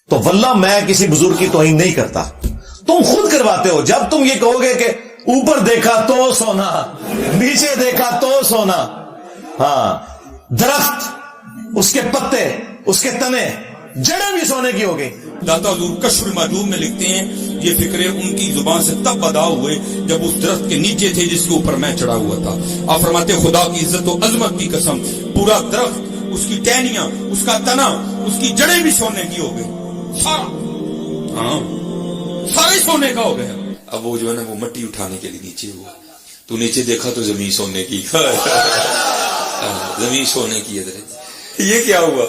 تو واللہ میں کسی بزرگ کی توہین نہیں کرتا، تم خود کرواتے ہو جب تم یہ کہو گے کہ اوپر دیکھا تو سونا، نیچے دیکھا تو سونا. ہاں، درخت، اس کے پتے، اس کے تنے، جڑیں بھی سونے کی ہو گئی. داتا حضور کشف المحجوب میں لکھتے ہیں یہ فکرے ان کی زبان سے تب ادا ہوئے جب اس درخت کے نیچے تھے جس کے اوپر میں چڑھا ہوا تھا. آپ فرماتے خدا کی عزت و عظمت کی قسم پورا درخت، اس کی ٹہنیاں، اس کا تنا، اس کی جڑیں بھی سونے کی ہو گئی. ہاں سارے سونے کا ہو گیا. اب وہ جو ہے نا وہ مٹی اٹھانے کے لیے نیچے ہوا. تو نیچے دیکھا تو زمین سونے کی. زمین سونے کی. یہ کیا ہوا؟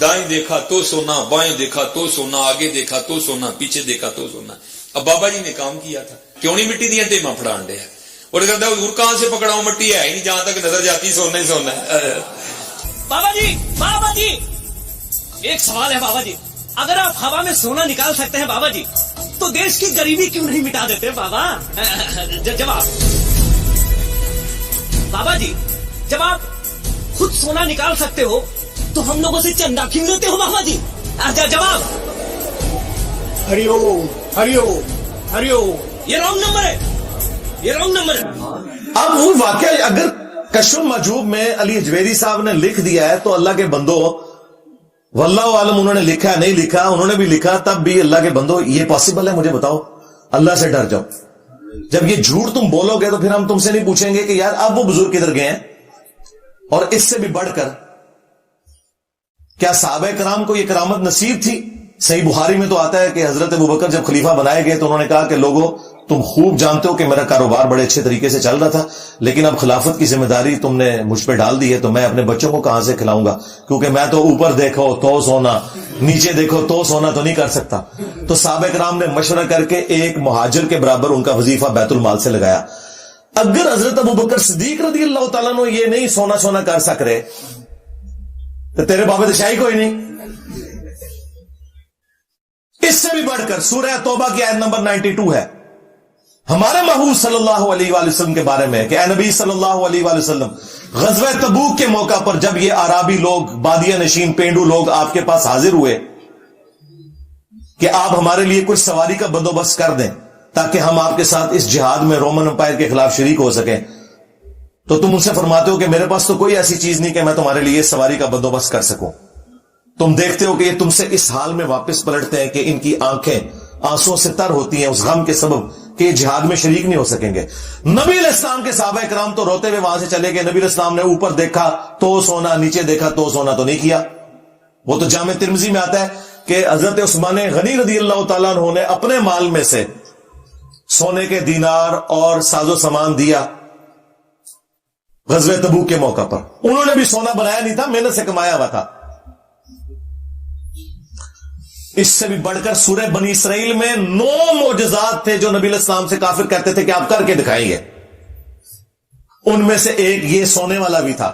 دائیں دیکھا تو سونا، بائیں دیکھا تو سونا، آگے دیکھا تو سونا، پیچھے دیکھا تو سونا. اب بابا جی نے کام کیا تھا، کیوں نہیں مٹی دیا ٹیما پھڑان ڈیا اور کہتا ہے حضور کہاں سے پکڑاؤں، مٹی ہے ہی نہیں، جہاں تک نظر جاتی سونا ہی سونا ہے. بابا جی ایک سوال ہے بابا جی، اگر آپ ہوا میں سونا نکال سکتے ہیں بابا جی تو دیش کی غریبی کیوں نہیں مٹا دیتے بابا؟ جواب بابا جی، جب آپ خود سونا نکال سکتے ہو تو ہم لوگوں سے چندہ کیوں لیتے ہو بابا جی؟ جواب ہری اوم ہری اوم ہری اوم. یہ رانگ نمبر ہے، یہ رانگ نمبر ہے. اب وہ واقعہ اگر کشف المحجوب میں علی حجویری صاحب نے لکھ دیا ہے تو اللہ کے بندو، واللہ عالم انہوں نے لکھا نہیں لکھا، انہوں نے بھی لکھا تب بھی اللہ کے بندو یہ پاسبل ہے؟ مجھے بتاؤ، اللہ سے ڈر جاؤ. جب یہ جھوٹ تم بولو گے تو پھر ہم تم سے نہیں پوچھیں گے کہ یار اب وہ بزرگ کدھر گئے ہیں. اور اس سے بھی بڑھ کر کیا صحابہ کرام کو یہ کرامت نصیب تھی؟ صحیح بخاری میں تو آتا ہے کہ حضرت ابوبکر جب خلیفہ بنائے گئے تو انہوں نے کہا کہ لوگوں تم خوب جانتے ہو کہ میرا کاروبار بڑے اچھے طریقے سے چل رہا تھا، لیکن اب خلافت کی ذمہ داری تم نے مجھ پہ ڈال دی ہے تو میں اپنے بچوں کو کہاں سے کھلاؤں گا، کیونکہ میں تو اوپر دیکھو تو سونا، نیچے دیکھو تو سونا تو نہیں کر سکتا. تو صحابہ کرام نے مشورہ کر کے ایک مہاجر کے برابر ان کا وظیفہ بیت المال سے لگایا. اگر حضرت ابوبکر صدیق رضی اللہ تعالیٰ نے یہ نہیں سونا کر سک رہے تو تیرے بابے تو شاہی کوئی نہیں. اس سے بھی بڑھ کر سورہ توبہ کی آیت نمبر 92 ہے ہمارے محبوب صلی اللہ علیہ وآلہ وسلم کے بارے میں کہ اے نبی صلی اللہ علیہ وآلہ وسلم، غزوہ تبوک کے موقع پر جب یہ عرابی لوگ، بادیہ نشین، پینڈو لوگ آپ کے پاس حاضر ہوئے کہ آپ ہمارے لیے کچھ سواری کا بندوبست کر دیں تاکہ ہم آپ کے ساتھ اس جہاد میں رومن امپائر کے خلاف شریک ہو سکیں، تو تم ان سے فرماتے ہو کہ میرے پاس تو کوئی ایسی چیز نہیں کہ میں تمہارے لیے سواری کا بندوبست کر سکوں. تم دیکھتے ہو کہ یہ تم سے اس حال میں واپس پلٹتے ہیں کہ ان کی آنکھیں آنسوں سے تر ہوتی ہیں اس غم کے سبب کہ یہ جہاد میں شریک نہیں ہو سکیں گے. نبی علیہ السلام کے صحابہ کرام تو روتے ہوئے وہاں سے چلے گئے. نبی علیہ السلام نے اوپر دیکھا تو سونا، نیچے دیکھا تو سونا تو نہیں کیا. وہ تو جامع ترمذی میں آتا ہے کہ حضرت عثمان غنی رضی اللہ تعالیٰ عنہ نے اپنے مال میں سے سونے کے دینار اور ساز و سامان دیا غزوہ تبوک کے موقع پر. انہوں نے بھی سونا بنایا نہیں تھا، محنت سے کمایا ہوا تھا. اس سے بھی بڑھ کر سورہ بنی اسرائیل میں 9 معجزات تھے جو نبی علیہ السلام سے کافر کہتے تھے کہ آپ کر کے دکھائیں گے. ان میں سے ایک یہ سونے والا بھی تھا.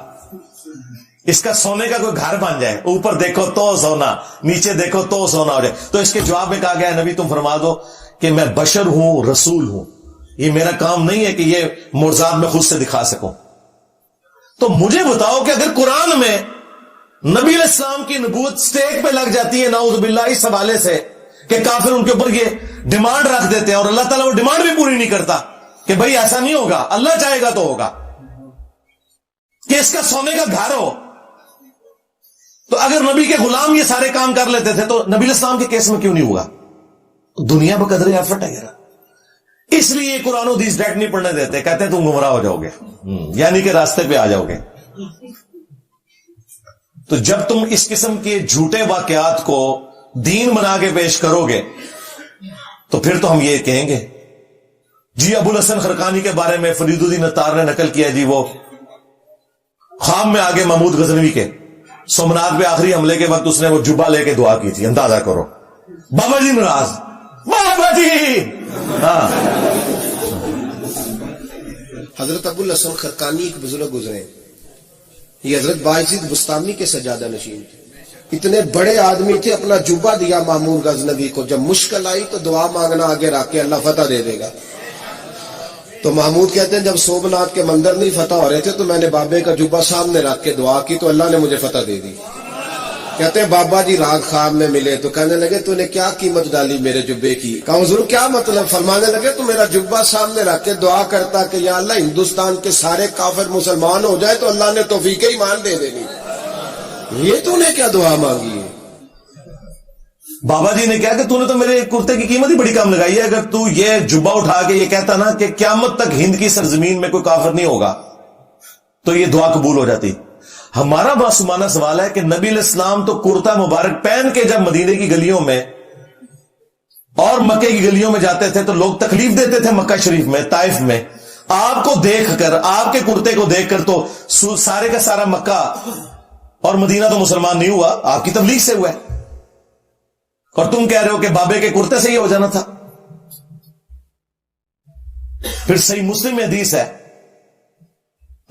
اس کا سونے کا کوئی گھر بن جائے، اوپر دیکھو تو سونا، نیچے دیکھو تو سونا ہو جائے. تو اس کے جواب میں کہا گیا نبی تم فرما دو کہ میں بشر ہوں، رسول ہوں، یہ میرا کام نہیں ہے کہ یہ معجزات میں خود سے دکھا سکوں. تو مجھے بتاؤ کہ اگر قرآن میں نبی علیہ السلام کی نبوت سٹیک پہ لگ جاتی ہے نعوذ باللہ اس حوالے سے کہ کافر ان کے اوپر یہ ڈیمانڈ رکھ دیتے ہیں اور اللہ تعالیٰ وہ ڈیمانڈ بھی پوری نہیں کرتا کہ بھائی ایسا نہیں ہوگا، اللہ چاہے گا تو ہوگا، کہ اس کا سونے کا گھر ہو. تو اگر نبی کے غلام یہ سارے کام کر لیتے تھے تو نبی علیہ السلام کے کیس میں کیوں نہیں ہوگا؟ دنیا بقدر ایفرٹ ہے یار. اس لیے قرآن و حدیث ڈائریکٹ نہیں پڑھنے دیتے، کہتے ہیں تم گمراہ ہو جاؤ گے، یعنی کہ راستے پہ آ جاؤ گے. تو جب تم اس قسم کے جھوٹے واقعات کو دین بنا کے پیش کرو گے تو پھر تو ہم یہ کہیں گے جی ابو الحسن خرقانی کے بارے میں فرید الدین عطار نے نقل کیا جی وہ خواب میں آگے محمود غزنوی کے سومنات پہ آخری حملے کے وقت اس نے وہ جبہ لے کے دعا کی تھی. اندازہ کرو. بابا جی ناراض، بابا جی. ہاں، حضرت ابو الحسن خرقانی ایک بزرگ گزرے، یہ حضرت باعزید بستامی کے سجادہ نشین تھے. اتنے بڑے آدمی تھے، اپنا جوبہ دیا مامون غزنوی کو. جب مشکل آئی تو دعا مانگنا آگے رکھ کے اللہ فتح دے دے گا. تو محمود کہتے ہیں جب سومنات کے مندر نہیں فتح ہو رہے تھے تو میں نے بابے کا جوبہ سامنے رکھ کے دعا کی تو اللہ نے مجھے فتح دے دی. کہتے ہیں بابا جی رات خواب میں ملے تو کہنے لگے تو نے کیا قیمت ڈالی میرے جبے کی؟ کہا حضور کیا مطلب؟ فرمانے لگے تو میرا جبہ سامنے رکھ کے دعا کرتا کہ یا اللہ ہندوستان کے سارے کافر مسلمان ہو جائے تو اللہ نے توفیق ایمان دے دینی. یہ تو نے کیا دعا مانگی ہے؟ بابا جی نے کہا کہ تو نے تو میرے کرتے کی قیمت ہی بڑی کم لگائی ہے. اگر تو یہ جبہ اٹھا کے یہ کہتا نا کہ قیامت تک ہند کی سرزمین میں کوئی کافر نہیں ہوگا تو یہ دعا قبول ہو جاتی. ہمارا معصومانہ سوال ہے کہ نبی علیہ السلام تو کرتا مبارک پہن کے جب مدینے کی گلیوں میں اور مکے کی گلیوں میں جاتے تھے تو لوگ تکلیف دیتے تھے مکہ شریف میں، طائف میں. آپ کو دیکھ کر، آپ کے کرتے کو دیکھ کر تو سارے کا سارا مکہ اور مدینہ تو مسلمان نہیں ہوا، آپ کی تبلیغ سے ہوا ہے. اور تم کہہ رہے ہو کہ بابے کے کرتے سے ہی ہو جانا تھا. پھر صحیح مسلم میں حدیث ہے،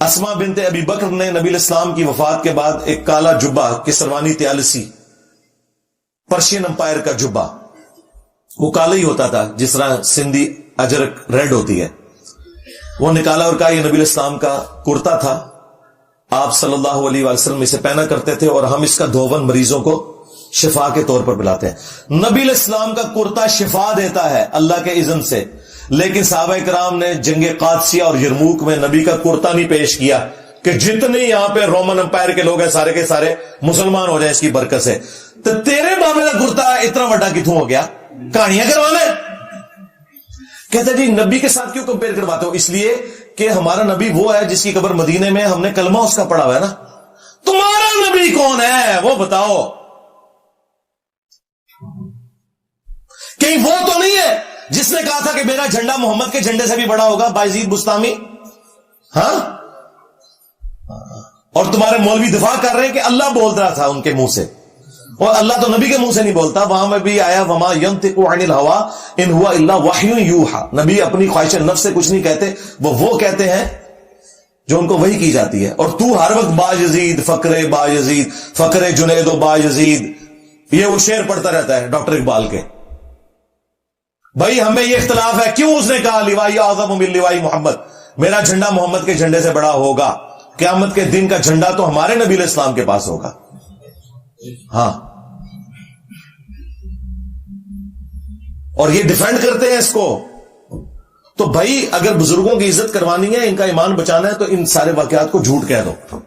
اسما بنت ابی بکر نے نبی علیہ السلام کی وفات کے بعد ایک کالا جبہ کسروانی طیالسی پرشین امپائر کا جبہ، وہ کالا ہی ہوتا تھا جس طرح سندھی اجرک ریڈ ہوتی ہے، وہ نکالا اور کہا یہ نبی علیہ السلام کا کرتا تھا، آپ صلی اللہ علیہ وسلم اسے پہنا کرتے تھے اور ہم اس کا دھون مریضوں کو شفا کے طور پر پلاتے ہیں. نبی علیہ السلام کا کرتا شفا دیتا ہے اللہ کے اذن سے، لیکن صحابہ کرام نے جنگ قادسیہ اور یرموک میں نبی کا کرتا نہیں پیش کیا کہ جتنے یہاں پہ رومن امپائر کے لوگ ہیں سارے کے سارے مسلمان ہو جائیں اس کی برکت سے. تو تیرے بابے کا کرتا اتنا بڑا کتوں ہو گیا؟ کہانیاں کروانے. کہتے جی نبی کے ساتھ کیوں کمپیئر کرواتے ہو؟ اس لیے کہ ہمارا نبی وہ ہے جس کی قبر مدینے میں، ہم نے کلمہ اس کا پڑھا ہوا ہے نا. تمہارا نبی کون ہے وہ بتاؤ. کہیں وہ تو نہیں ہے جس نے کہا تھا کہ میرا جھنڈا محمد کے جھنڈے سے بھی بڑا ہوگا، بایزید بستامی؟ ہاں، اور تمہارے مولوی دفاع کر رہے ہیں کہ اللہ بول رہا تھا ان کے منہ سے، اور اللہ تو نبی کے منہ سے نہیں بولتا. وہاں میں بھی آیا وما ينطق عن الهوى ان هو الا وحی یوحى، نبی اپنی خواہش نفس سے کچھ نہیں کہتے، وہ کہتے ہیں جو ان کو وحی کی جاتی ہے. اور تو ہر وقت باجزید فقر باجزید فقر جنید و باجزید، یہ وہ شعر پڑھتا رہتا ہے ڈاکٹر اقبال کے. بھائی ہمیں یہ اختلاف ہے، کیوں اس نے کہا لوائی اعظم من لوائی محمد، میرا جھنڈا محمد کے جھنڈے سے بڑا ہوگا، قیامت کے دن کا جھنڈا تو ہمارے نبی علیہ السلام کے پاس ہوگا. ہاں، اور یہ ڈیفینڈ کرتے ہیں اس کو. تو بھائی اگر بزرگوں کی عزت کروانی ہے، ان کا ایمان بچانا ہے تو ان سارے واقعات کو جھوٹ کہہ دو.